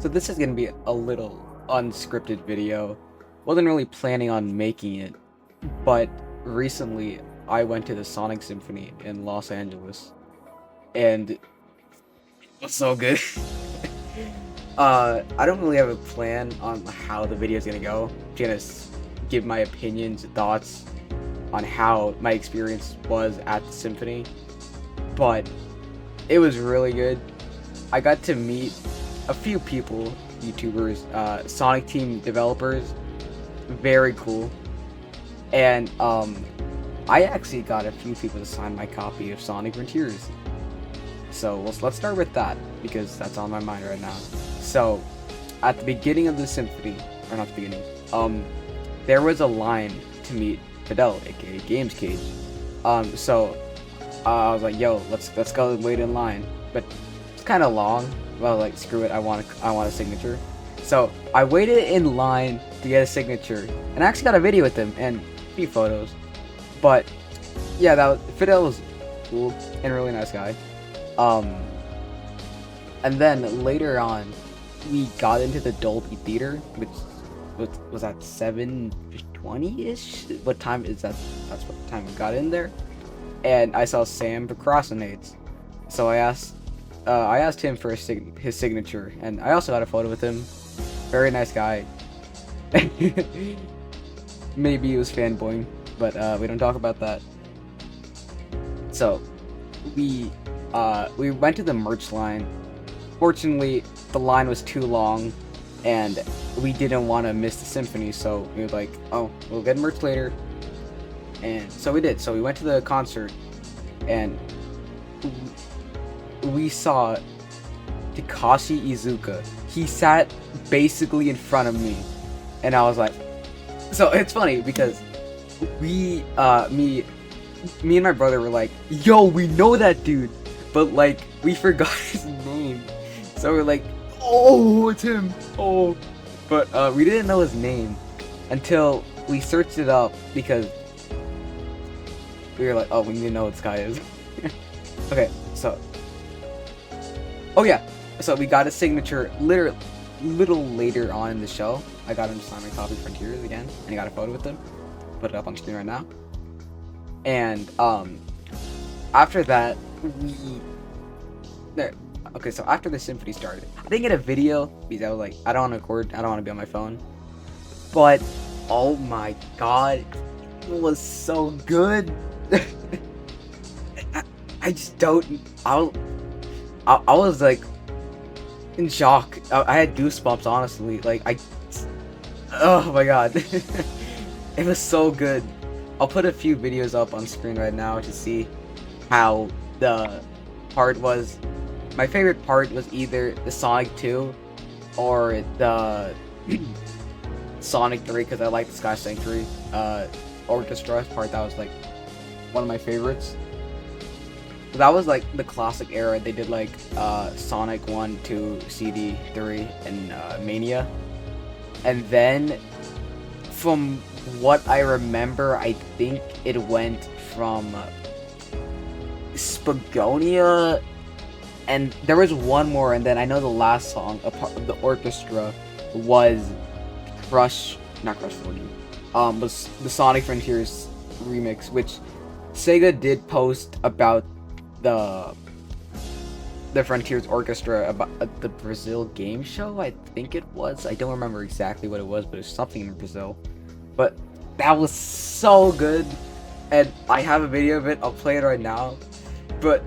So this is gonna be a little unscripted video. Wasn't really planning on making it, but recently I went to the Sonic Symphony in Los Angeles, and it was so good. I don't really have a plan on how the video is gonna go. I'm gonna give my opinions, thoughts on how my experience was at the Symphony, but it was really good. I got to meet a few people, YouTubers, Sonic Team developers, very cool. And I actually got a few people to sign my copy of Sonic Frontiers. So let's start with that because that's on my mind right now. So at the beginning of the Symphony, or not the beginning, there was a line to meet Fidel, aka GamesCage. So I was like, yo, let's go wait in line, but it's kind of long. Well, like, screw it, I want a signature. So I waited in line to get a signature, and I actually got a video with him and a few photos. But yeah, Fidel was cool and a really nice guy. And then later on, we got into the Dolby Theater, which was at 7:20-ish. What time is that? That's what time we got in there. And I saw Sam procrastinates, so I asked him for his signature, and I also got a photo with him. Very nice guy. Maybe he was fanboying, but we don't talk about that. So we went to the merch line. Fortunately, the line was too long, and we didn't want to miss the Symphony, so we were like, oh, we'll get merch later. And so we did. So we went to the concert, and we saw Takashi Izuka. He sat basically in front of me, and I was like, so it's funny because me and my brother were like, yo, we know that dude, but like we forgot his name, so we're like, oh, it's him, oh, but we didn't know his name until we searched it up because we were like, oh, we need to know what this guy is. Okay, so, oh yeah, so we got a signature little later on in the show. I got him to sign my copy of Frontiers again, and I got a photo with him. Put it up on screen right now. And after that, okay, so after the Symphony started, I didn't get a video because I was like, I don't want to record, I don't want to be on my phone. But oh my god, it was so good. I just don't. I was like in shock. I had goosebumps, honestly. Like oh my god, it was so good. I'll put a few videos up on screen right now to see how the part was. My favorite part was either the Sonic 2 or the Sonic 3 because I like the Sky Sanctuary orchestra part. That was like one of my favorites. That was like the classic era. They did like Sonic 1, 2, CD, 3, and Mania. And then from what I remember, I think it went from Spagonia, and there was one more, and then I know the last song, a part of the orchestra, was was the Sonic Frontiers remix, which Sega did post about the Frontiers Orchestra about the Brazil game show. I think it was. I don't remember exactly what it was, but it was something in Brazil. But that was so good, and I have a video of it. I'll play it right now. But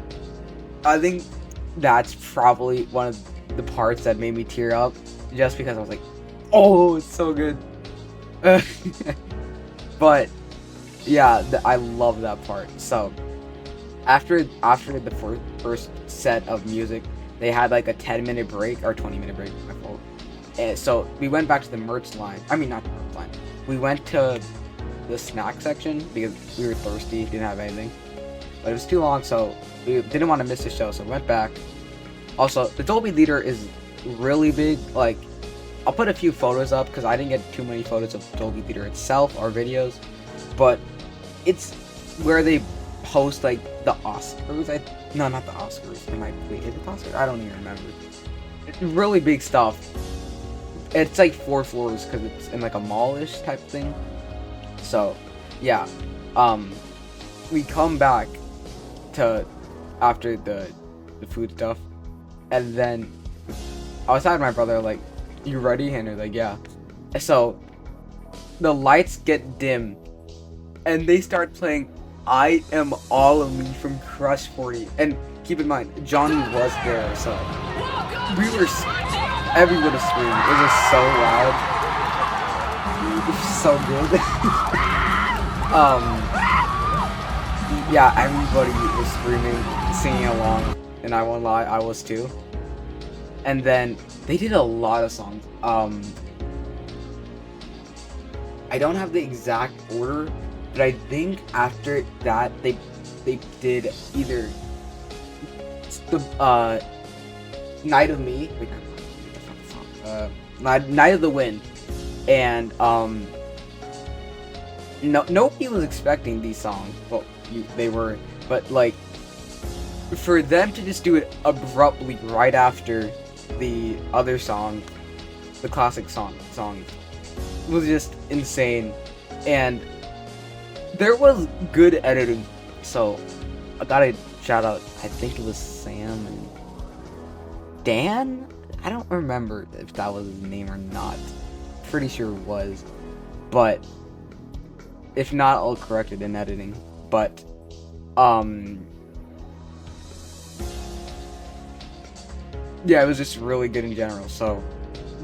I think that's probably one of the parts that made me tear up, just because I was like, oh, it's so good. But yeah, I love that part. So after the first set of music, they had like a 10-minute break or 20-minute break. My fault. And so we went back to the merch line. I mean, not the merch line. We went to the snack section because we were thirsty, didn't have anything. But it was too long, so we didn't want to miss the show, so we went back. Also, the Dolby Theater is really big. Like, I'll put a few photos up because I didn't get too many photos of the Dolby Theater itself or videos, but it's where they host like the Oscars. No, not the Oscars. It might be. Is it the Oscars? I don't even remember. It's really big stuff. it's like 4 floors because it's in like a mall-ish type thing. So, yeah, we come back to after the food stuff, and then I was telling my brother like, "You ready?" And they're like, "Yeah." So the lights get dim, and they start playing "I Am All of Me" from Crush 40. And keep in mind, Johnny was there, so everyone was screaming. It was so loud. It was so good. Yeah, everybody was screaming, singing along, and I won't lie, I was too. And then they did a lot of songs. I don't have the exact order, but I think after that they did either the Night of Me, wait, that's not the song. Night of the Wind, and nobody was expecting these songs. Well, they were, but like for them to just do it abruptly right after the other song, the classic song was just insane. And there was good editing, so I gotta shout out, I think it was Sam and Dan? I don't remember if that was his name or not. Pretty sure it was. But if not, I'll correct it in editing. But yeah, it was just really good in general. So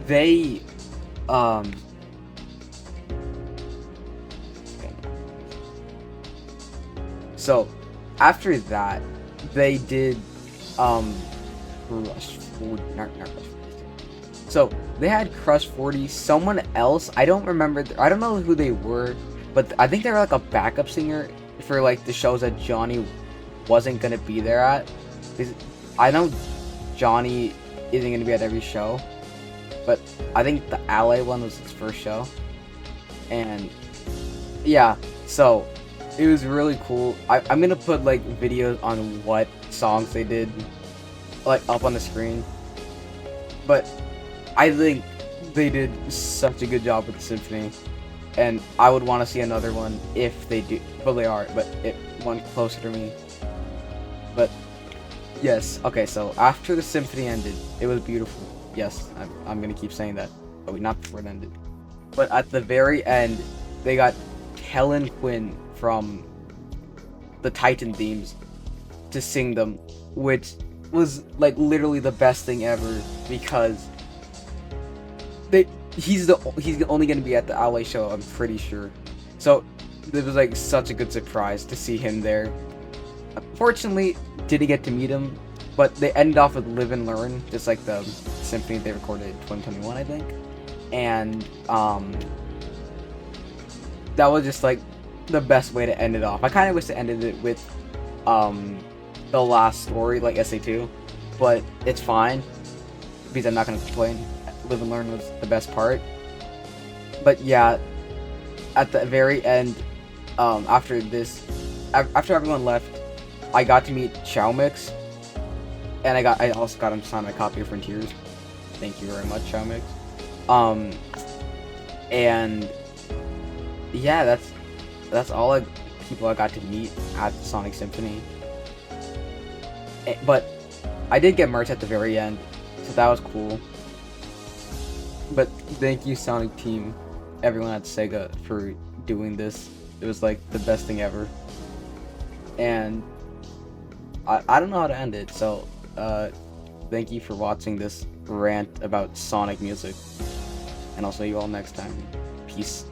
they so after that they did Crush 40, not Crush 40. So they had Crush 40, someone else, I don't remember, I don't know who they were, but I think they were like a backup singer for like the shows that Johnny wasn't gonna be there at. I know Johnny isn't gonna be at every show, but I think the LA one was his first show. And yeah, so it was really cool. I'm gonna put like videos on what songs they did like up on the screen, but I think they did such a good job with the symphony, and I would want to see another one if they do. Well, they are, but it one closer to me. But yes, okay. So after the symphony ended, it was beautiful. Yes, I'm gonna keep saying that, but not before it ended. But at the very end, they got Kellen Quinn from the Titan themes to sing them, which was like literally the best thing ever, because he's only gonna be at the LA show, I'm pretty sure. So it was like such a good surprise to see him there. Unfortunately, didn't get to meet him, but they ended off with Live and Learn, just like the symphony they recorded in 2021, I think. And that was just like the best way to end it off. I kind of wish they ended it with the last story, like SA2, but it's fine because I'm not gonna complain. Live and Learn was the best part. But yeah, at the very end, after everyone left, I got to meet Chaomix, and I also got him to sign my copy of Frontiers. Thank you very much, Chaomix. And yeah, that's all people I got to meet at the Sonic Symphony. But I did get merch at the very end, so that was cool. But thank you, Sonic Team, everyone at Sega, for doing this. It was like the best thing ever. And I don't know how to end it, so thank you for watching this rant about Sonic music. And I'll see you all next time. Peace.